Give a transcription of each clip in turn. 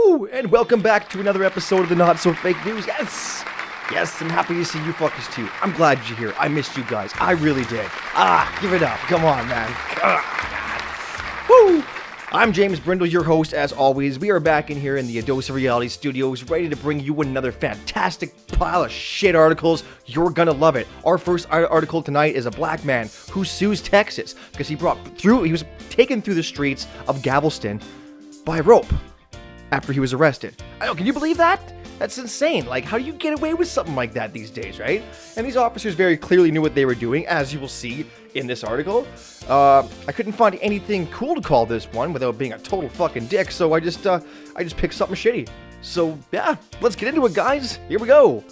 Woo! And welcome back to another episode of the Not So Fake News. Yes! Yes, I'm happy to see you fuckers too. I'm glad you're here. I missed you guys. I really did. Give it up. Come on, man. Woo! I'm James Brindle, your host, as always. We are back in here in the A Dose of Reality studios, ready to bring you another fantastic pile of shit articles. You're gonna love it. Our first article tonight is a black man who sues Texas because he was taken through the streets of Galveston by rope after he was arrested. I know, can you believe that? That's insane. Like, how do you get away with something like that these days, right? And these officers very clearly knew what they were doing, as you will see in this article. I couldn't find anything cool to call this one without being a total fucking dick, so I just picked something shitty. So, yeah, let's get into it, guys. Here we go.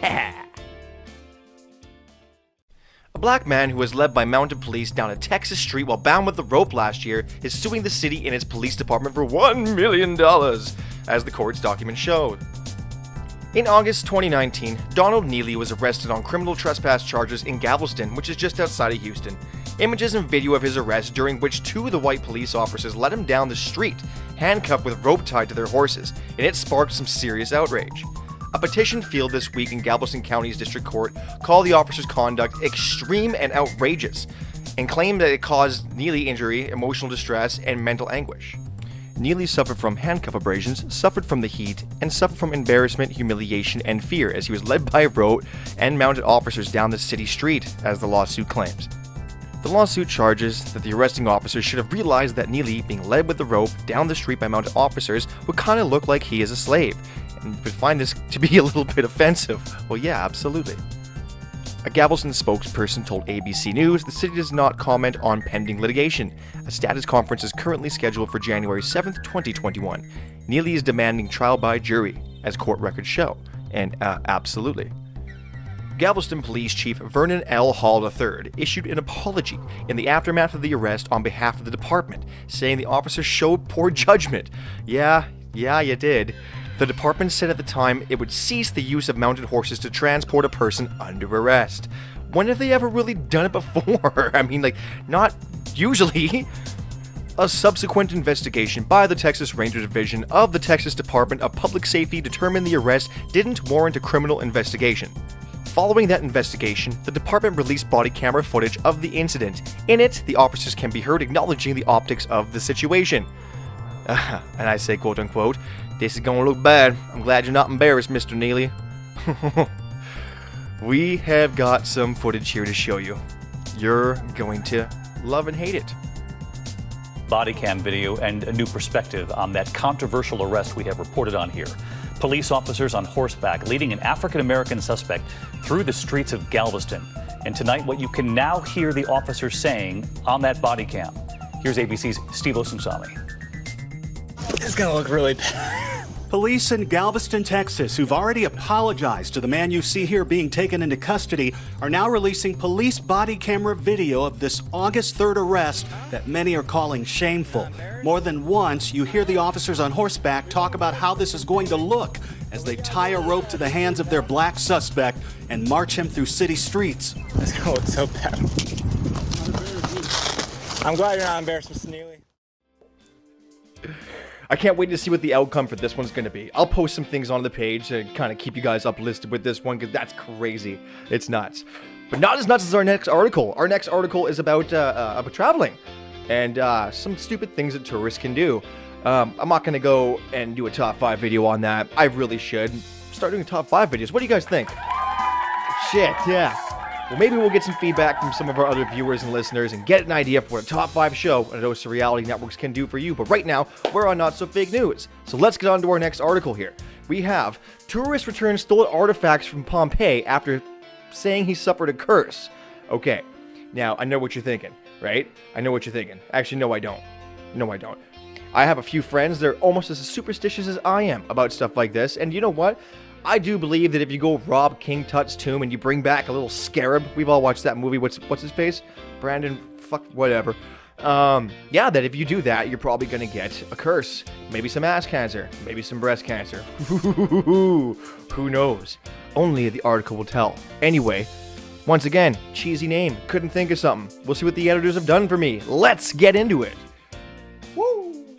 Yeah. A black man who was led by mounted police down a Texas street while bound with a rope last year is suing the city and its police department for $1 million, as the court's document showed. In August 2019, Donald Neely was arrested on criminal trespass charges in Galveston, which is just outside of Houston. Images and video of his arrest, during which two of the white police officers led him down the street, handcuffed with rope tied to their horses, and it sparked some serious outrage. A petition filed this week in Galveston County's district court called the officers' conduct extreme and outrageous, and claimed that it caused Neely injury, emotional distress, and mental anguish. Neely suffered from handcuff abrasions, suffered from the heat, and suffered from embarrassment, humiliation, and fear as he was led by rope and mounted officers down the city street, as the lawsuit claims. The lawsuit charges that the arresting officers should have realized that Neely, being led with the rope down the street by mounted officers, would kind of look like he is a slave, and would find this to be a little bit offensive. Well, yeah, absolutely. A Galveston spokesperson told ABC News the city does not comment on pending litigation. A status conference is currently scheduled for January 7th, 2021. Neely is demanding trial by jury, as court records show. And absolutely. Galveston Police Chief Vernon L. Hall III issued an apology in the aftermath of the arrest on behalf of the department, saying the officers showed poor judgment. Yeah, you did. The department said at the time it would cease the use of mounted horses to transport a person under arrest. When have they ever really done it before? I mean, not usually. A subsequent investigation by the Texas Ranger Division of the Texas Department of Public Safety determined the arrest didn't warrant a criminal investigation. Following that investigation, the department released body camera footage of the incident. In it, the officers can be heard acknowledging the optics of the situation. And I say, quote unquote, "This is gonna look bad. I'm glad you're not embarrassed, Mr. Neely." We have got some footage here to show you. You're going to love and hate it. Body cam video and a new perspective on that controversial arrest we have reported on here. Police officers on horseback leading an African-American suspect through the streets of Galveston. And tonight, what you can now hear the officers saying on that body cam. Here's ABC's Steve Osunsami. It's gonna look really bad. Police in Galveston, Texas, who've already apologized to the man you see here being taken into custody, are now releasing police body camera video of this August 3rd arrest that many are calling shameful. More than once, you hear the officers on horseback talk about how this is going to look as they tie a rope to the hands of their black suspect and march him through city streets. It's gonna look so bad. I'm glad you're not embarrassed, Mr. Neely. I can't wait to see what the outcome for this one's going to be. I'll post some things on the page to kind of keep you guys uplisted with this one, because that's crazy. It's nuts. But not as nuts as our next article. Our next article is about traveling and some stupid things that tourists can do. I'm not going to go and do a top 5 video on that. I really should. Start doing top 5 videos. What do you guys think? Shit, yeah. Well, maybe we'll get some feedback from some of our other viewers and listeners and get an idea for what a top 5 show on A Dose of Reality Networks can do for you. But right now, we're on Not So Fake News. So let's get on to our next article here. We have tourist returns stolen artifacts from Pompeii after saying he suffered a curse. Okay, now I know what you're thinking, right? I know what you're thinking. Actually, no, I don't. No, I don't. I have a few friends that are almost as superstitious as I am about stuff like this. And you know what? I do believe that if you go rob King Tut's tomb and you bring back a little scarab, we've all watched that movie, what's his face? Brandon, whatever. Yeah, that if you do that, you're probably gonna get a curse. Maybe some ass cancer, maybe some breast cancer. Who knows? Only the article will tell. Anyway, once again, cheesy name, couldn't think of something. We'll see what the editors have done for me. Let's get into it. Woo!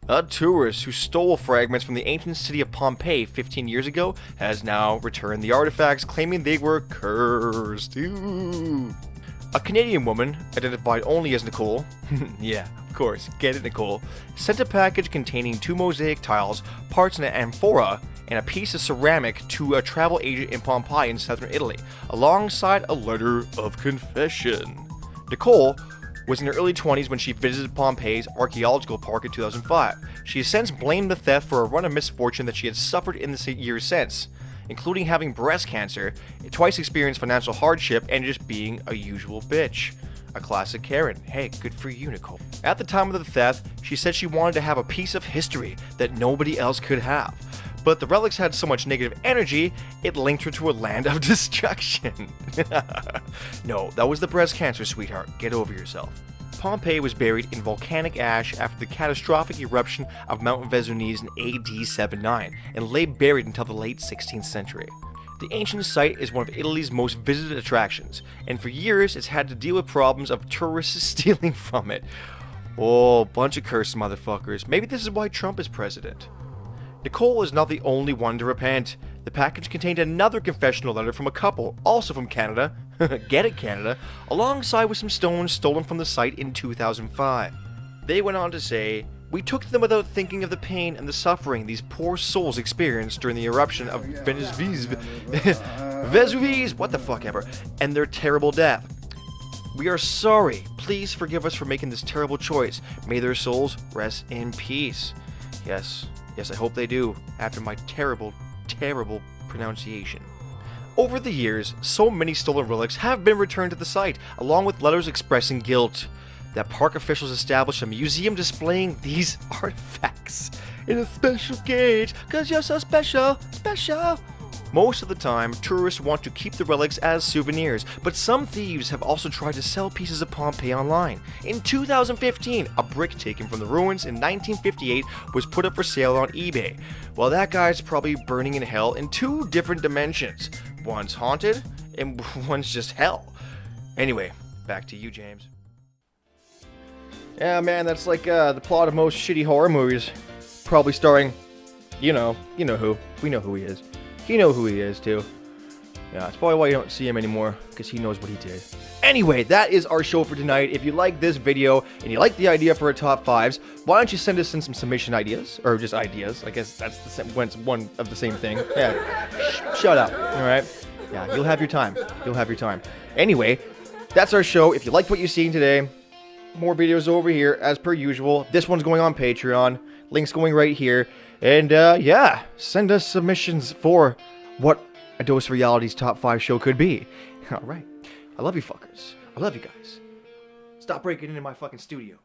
A tourist who stole fragments from the ancient city of Pompeii 15 years ago has now returned the artifacts, claiming they were cursed. Ooh. A Canadian woman, identified only as Nicole, yeah, of course, get it Nicole, sent a package containing 2 mosaic tiles, parts in an amphora, and a piece of ceramic to a travel agent in Pompeii in southern Italy, alongside a letter of confession. Nicole was in her early 20s when she visited Pompeii's archaeological park in 2005. She has since blamed the theft for a run of misfortune that she had suffered in the years since, including having breast cancer, twice experienced financial hardship, and just being a usual bitch. A classic Karen. Hey, good for you, Nicole. At the time of the theft, she said she wanted to have a piece of history that nobody else could have. But the relics had so much negative energy, it linked her to a land of destruction. No, that was the breast cancer, sweetheart. Get over yourself. Pompeii was buried in volcanic ash after the catastrophic eruption of Mount Vesuvius in AD 79 and lay buried until the late 16th century. The ancient site is one of Italy's most visited attractions, and for years it's had to deal with problems of tourists stealing from it. Oh, bunch of cursed motherfuckers. Maybe this is why Trump is president. Nicole is not the only one to repent. The package contained another confessional letter from a couple, also from Canada, get it Canada, alongside with some stones stolen from the site in 2005. They went on to say, "We took them without thinking of the pain and the suffering these poor souls experienced during the eruption of Vesuvius, what the fuck ever, and their terrible death. We are sorry. Please forgive us for making this terrible choice. May their souls rest in peace." Yes, I hope they do, after my terrible pronunciation. Over the years, so many stolen relics have been returned to the site, along with letters expressing guilt, that park officials established a museum displaying these artifacts in a special cage, cause you're so special. Most of the time, tourists want to keep the relics as souvenirs, but some thieves have also tried to sell pieces of Pompeii online. In 2015, a brick taken from the ruins in 1958 was put up for sale on eBay. Well, that guy's probably burning in hell in 2 different dimensions. One's haunted, and one's just hell. Anyway, back to you, James. Yeah, man, that's like the plot of most shitty horror movies. Probably starring, you know who. We know who he is. You know who he is, too. Yeah, that's probably why you don't see him anymore, because he knows what he did. Anyway, that is our show for tonight. If you like this video, and you like the idea for a top 5s, why don't you send us in some submission ideas? Or just ideas. I guess that's the same, one of the same thing. Yeah, shut up, alright? Yeah, you'll have your time. Anyway, that's our show. If you liked what you've seen today, more videos over here, as per usual. This one's going on Patreon. Link's going right here. And, yeah, send us submissions for what a Dose of Reality's top 5 show could be. Alright. I love you fuckers. I love you guys. Stop breaking into my fucking studio.